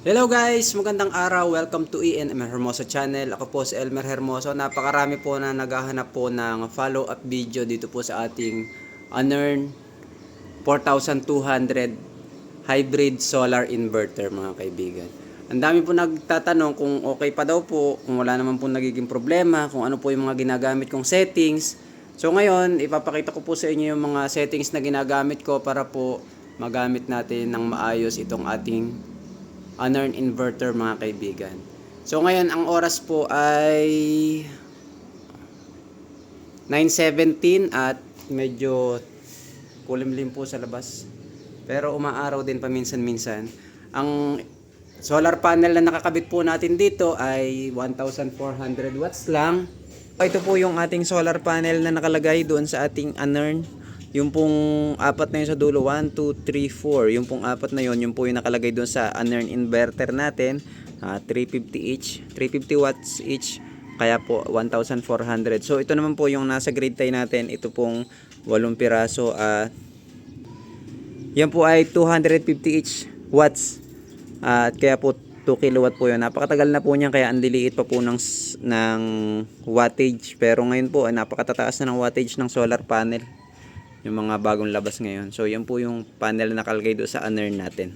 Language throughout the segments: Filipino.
Hello guys! Magandang araw. Welcome to Elmer Hermoso channel. Ako po si Elmer Hermoso. Napakarami po na naghahanap po ng follow-up video dito po sa ating Anern 4200 hybrid solar inverter mga kaibigan. Ang dami po nagtatanong kung okay pa daw po, kung wala naman po nagiging problema, kung ano po yung mga ginagamit kong settings. So ngayon, ipapakita ko po sa inyo yung mga settings na ginagamit ko para po magamit natin ng maayos itong ating Anern inverter mga kaibigan. So ngayon ang oras po ay 9:17 at medyo kulimlim po sa labas. Pero umaaraw din paminsan-minsan. Ang solar panel na nakakabit po natin dito ay 1,400 watts lang. Ito po yung ating solar panel na nakalagay doon sa ating Anern. Yung pong apat na yun sa dulo, 1, 2, 3, 4. Yung pong apat na yun, yung po yung nakalagay doon sa Anern inverter natin. 350 each, 350 watts each. Kaya po 1,400. So ito naman po yung nasa grid tie natin. Ito pong 8 piraso. Yan po ay 250 each watts. At kaya po 2 kilowatt po yun. Napakatagal na po niyan kaya ang liliit pa po ng wattage. Pero ngayon po ay napakatataas na ng wattage ng solar panel. Yung mga bagong labas ngayon. So yan po yung panel na nakalagay doon sa Anern natin.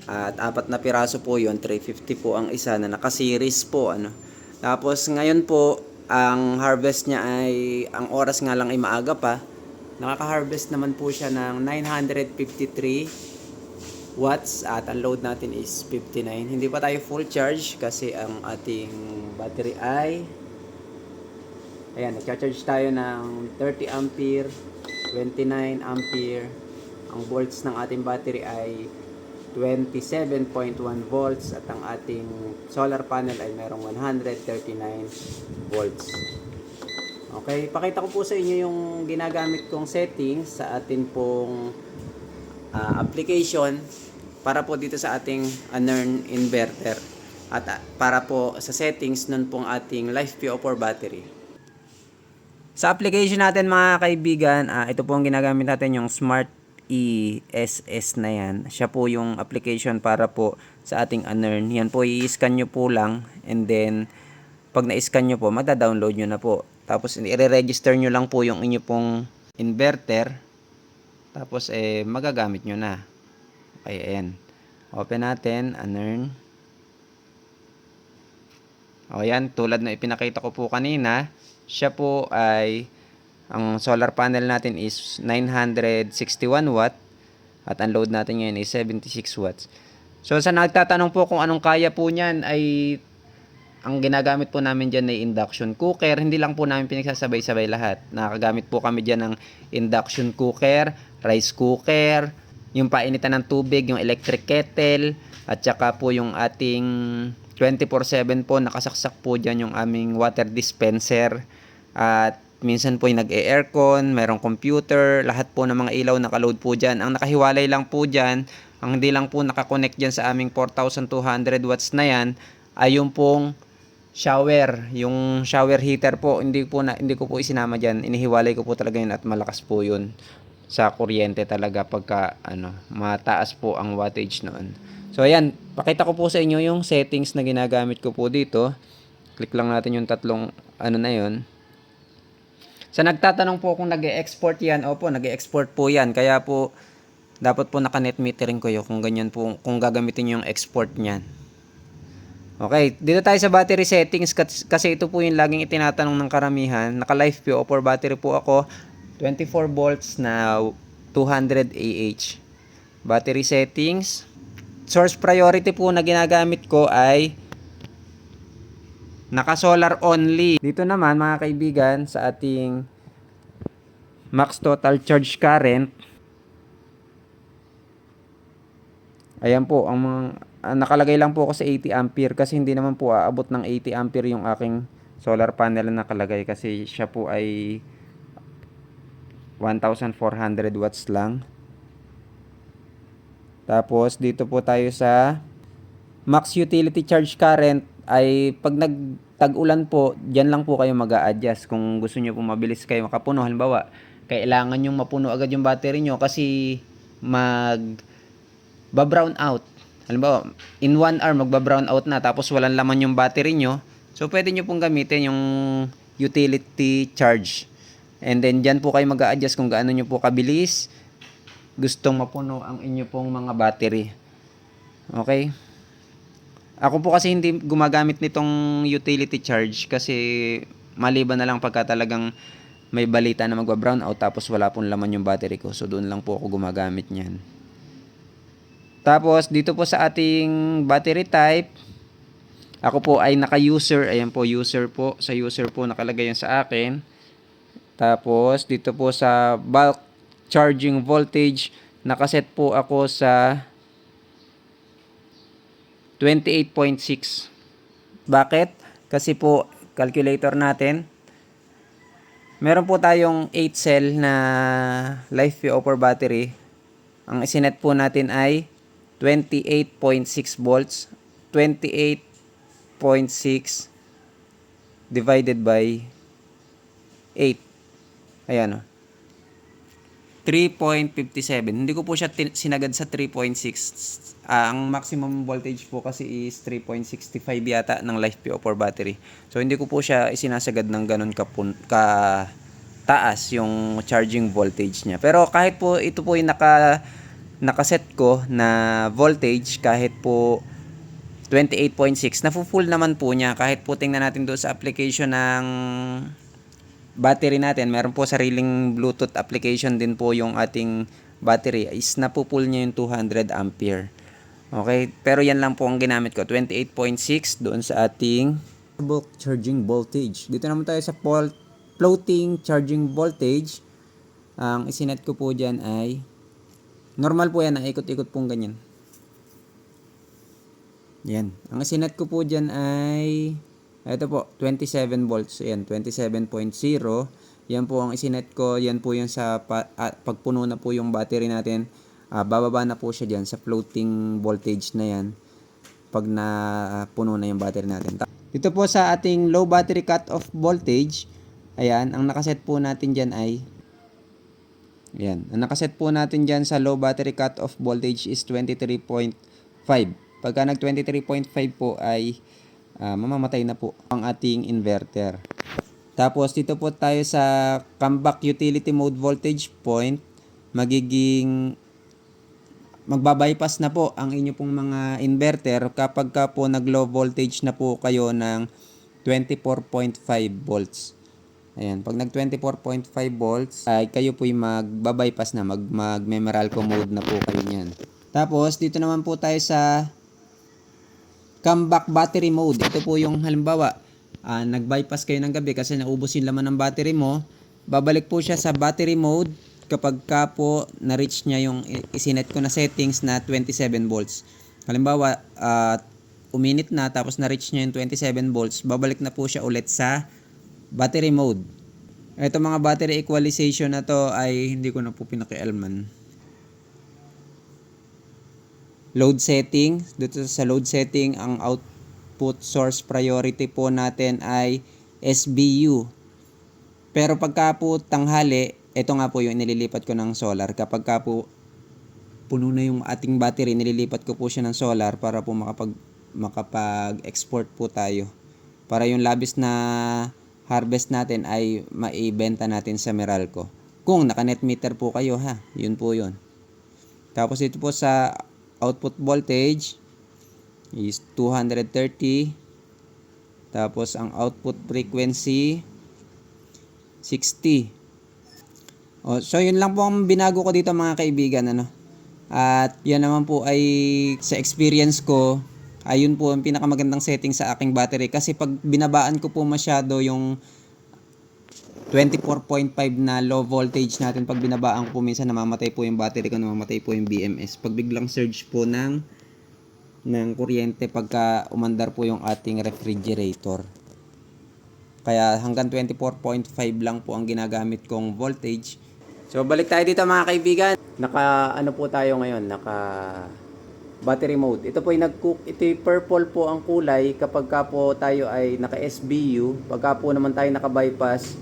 At 4 na piraso po yun. 350 po ang isa na naka-series po. Tapos ngayon po ang harvest niya ay, ang oras nga lang ay maaga pa. Nakaka-harvest naman po siya ng 953 watts at ang load natin is 59. Hindi pa tayo full charge kasi ang ating battery ay ayan, nag-charge tayo ng 30 ampere, 29 ampere. Ang volts ng ating battery ay 27.1 volts at ang ating solar panel ay merong 139 volts. Okay, pakita ko po sa inyo yung ginagamit kong settings sa atin pong application para po dito sa ating Anern inverter at para po sa settings nun pong ating Life PO4 battery. Sa application natin mga kaibigan, ito po ang ginagamit natin, yung Smart ESS na yan. Siya po yung application para po sa ating Anern. Yan po, i-scan nyo po lang and then pag na-scan nyo po, mada-download nyo na po. Tapos i-register nyo lang po yung inyo pong inverter. Tapos magagamit nyo na. Okay, ayan. Open natin, Anern. O yan, tulad na ipinakita ko po kanina, siya po ay, ang solar panel natin is 961 watt at ang load natin ngayon is 76 watts. So sa nagtatanong po kung anong kaya po niyan, ay ang ginagamit po namin dyan ay induction cooker. Hindi lang po namin pinagsasabay-sabay lahat. Nakagamit po kami dyan ng induction cooker, rice cooker, yung painitan ng tubig, yung electric kettle, at saka po yung ating 24/7 po, nakasaksak po dyan yung aming water dispenser. At minsan po yung nag-e-aircon, mayroong computer, lahat po ng mga ilaw nakaload po dyan. Ang nakahiwalay lang po dyan, ang hindi lang po nakakonect dyan sa aming 4,200 watts na yan, ay yung pong shower, yung shower heater po, hindi ko po isinama dyan. Inihiwalay ko po talaga yun at malakas po yun sa kuryente talaga pagka mataas po ang wattage noon. So ayan, pakita ko po sa inyo yung settings na ginagamit ko po dito. Click lang natin yung tatlong na yun. Sa nagtatanong po kung nag-e-export yan, opo, nag-e-export po yan. Kaya po dapat po naka-net metering ko yun kung ganyan po, kung gagamitin yung export niyan. Okay, dito tayo sa battery settings kasi ito po yung laging itinatanong ng karamihan. Naka-Life PO4 battery po ako, 24 volts na 200 AH. Battery settings. Source priority po na ginagamit ko ay naka-solar only. Dito naman mga kaibigan sa ating max total charge current. Ayan po, ang nakalagay lang po ako sa 80 ampere kasi hindi naman po aabot ng 80 ampere yung aking solar panel na nakalagay kasi siya po ay 1,400 watts lang. Tapos dito po tayo sa max utility charge current ay pag nagtag-ulan po, diyan lang po kayo mag-a-adjust kung gusto niyo po mabilis kayo makapuno. Halimbawa, kailangan yung mapuno agad yung battery nyo kasi ba-brown out. halimbawa, in 1 hour magba-brown out na tapos walang laman yung battery nyo, so pwede nyo pong gamitin yung utility charge. And then dyan po kayo mag-a-adjust kung gaano nyo po kabilis gustong mapuno ang inyo pong mga battery. Okay? Ako po kasi hindi gumagamit nitong utility charge kasi maliban na lang pagka talagang may balita na magba-brown out tapos wala pong laman yung battery ko. So doon lang po ako gumagamit niyan. Tapos dito po sa ating battery type, ako po ay naka-user. Ayan po, user po. Sa user po nakalagay yan sa akin. Tapos dito po sa bulk charging voltage, nakaset po ako sa 28.6. Bakit? Kasi po, calculator natin, meron po tayong 8 cell na LiFePO4 battery. Ang isinet po natin ay 28.6 volts. 28.6 divided by 8. Ayan o. 3.57. Hindi ko po siya sinagad sa 3.6. Ang maximum voltage po kasi is 3.65 yata ng LiFePO4 battery. So hindi ko po siya isinasagad ng ganun ka taas yung charging voltage niya. Pero kahit po ito po yung nakaset ko na voltage, kahit po 28.6, nafu-full naman po niya. Kahit po tingnan natin doon sa application ng battery natin, meron po sariling Bluetooth application din po yung ating battery, is napupull niya yung 200 ampere. Okay, pero yan lang po ang ginamit ko, 28.6 doon sa ating bulk charging voltage. Dito naman tayo sa floating charging voltage. Ang isinet ko po dyan ay normal po yan, ikot-ikot pong ganyan. Yan, ang isinet ko po dyan ay ito po, 27 volts. Ayan, 27.0. Yan po ang isinet ko. Yan po yung sa pagpuno na po yung battery natin. Bababa na po siya dyan sa floating voltage na yan pag napuno na yung battery natin. Dito po sa ating low battery cut-off voltage, ayan, ang nakaset po natin dyan ay ayan, ang nakaset po natin dyan sa low battery cut-off voltage is 23.5. Pagka nag 23.5 po ay mamamatay na po ang ating inverter. Tapos dito po tayo sa comeback utility mode voltage point, magbabypass na po ang inyo pong mga inverter kapag ka po nag low voltage na po kayo ng 24.5 volts. Ayan, pag nag 24.5 volts ay kayo po yung magbabypass na, mag-Meralco mode na po kayo niyan. Tapos dito naman po tayo sa comeback battery mode. Ito po yung halimbawa, nag-bypass kayo ng gabi kasi naubos yung laman ng battery mo. Babalik po siya sa battery mode kapag ka po na-reach niya yung isinet ko na settings na 27 volts. Halimbawa, uminit na tapos na-reach niya yung 27 volts, babalik na po siya ulit sa battery mode. Ito mga battery equalization na to ay hindi ko na po pinakialaman. Load setting, dito sa load setting, ang output source priority po natin ay SBU. Pero pagka po tanghali, ito nga po yung nililipat ko ng solar. Kapag ka po puno na yung ating battery, nililipat ko po siya ng solar para po makapag-export po tayo. Para yung labis na harvest natin ay maibenta natin sa Meralco. Kung naka-net meter po kayo ha, yun po yun. Tapos ito po sa output voltage is 230. Tapos ang output frequency 60. So yun lang po ang binago ko dito mga kaibigan, ano. At yan naman po ay sa experience ko, ayun po ang pinakamagandang setting sa aking battery kasi pag binabaan ko po masyado yung 24.5 na low voltage natin, pag binabaan ko po minsan namamatay po yung battery ko, namamatay po yung BMS. Pag biglang surge po ng kuryente pagka umandar po yung ating refrigerator. Kaya hanggang 24.5 lang po ang ginagamit kong voltage. So balik tayo dito mga kaibigan. Ano po tayo ngayon? Battery mode. Ito po ito yung purple po ang kulay kapag ka po tayo ay naka SBU. Pagka po naman tayo naka bypass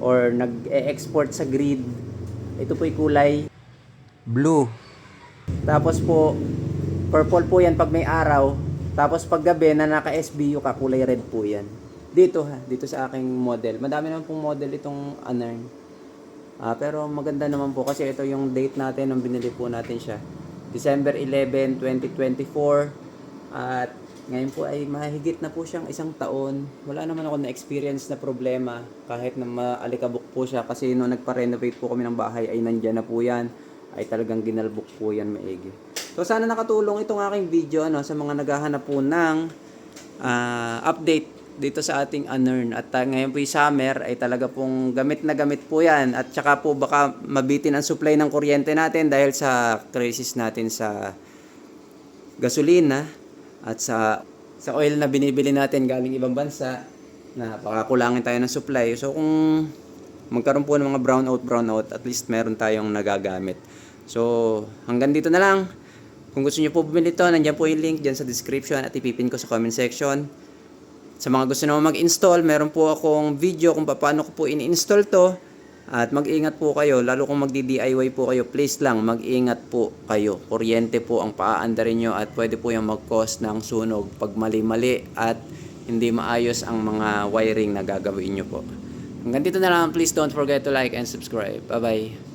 or nag-export sa grid, ito po yung kulay blue. Tapos po Purple po yan pag may araw. Tapos pag gabi na naka-SBU ka, kulay red po yan. Dito ha, dito sa aking model. Madami naman pong model itong Anern. Pero maganda naman po kasi ito yung date natin nung binili po natin siya. December 11, 2024. At ngayon po ay mahigit na po siyang isang taon. Wala naman ako na-experience na problema kahit na maalikabok po siya kasi nung nagpa-renovate po kami ng bahay ay nandyan na po yan. Ay talagang ginalbok po yan maigi. So sana nakatulong itong aking video sa mga naghahanap po ng update dito sa ating Anern. At ngayon po yung summer ay talaga pong gamit na gamit po yan. At saka po baka mabitin ang supply ng kuryente natin dahil sa crisis natin sa gasolina at sa oil na binibili natin galing ibang bansa na baka kulangin tayo ng supply. So kung magkaroon po ng mga brownout, at least meron tayong nagagamit. So hanggang dito na lang. Kung gusto niyo po bumili ito, nandiyan po yung link dyan sa description at ipipin ko sa comment section. Sa mga gusto naman mag-install, meron po akong video kung paano ko po ini-install to. At mag-ingat po kayo, lalo kung magdi-DIY po kayo, please lang mag-ingat po kayo. Kuryente po ang paaandarin nyo at pwede po yung mag-cause ng sunog pag mali-mali at hindi maayos ang mga wiring na gagawin nyo po. Hanggang dito na lang, please don't forget to like and subscribe. Bye-bye!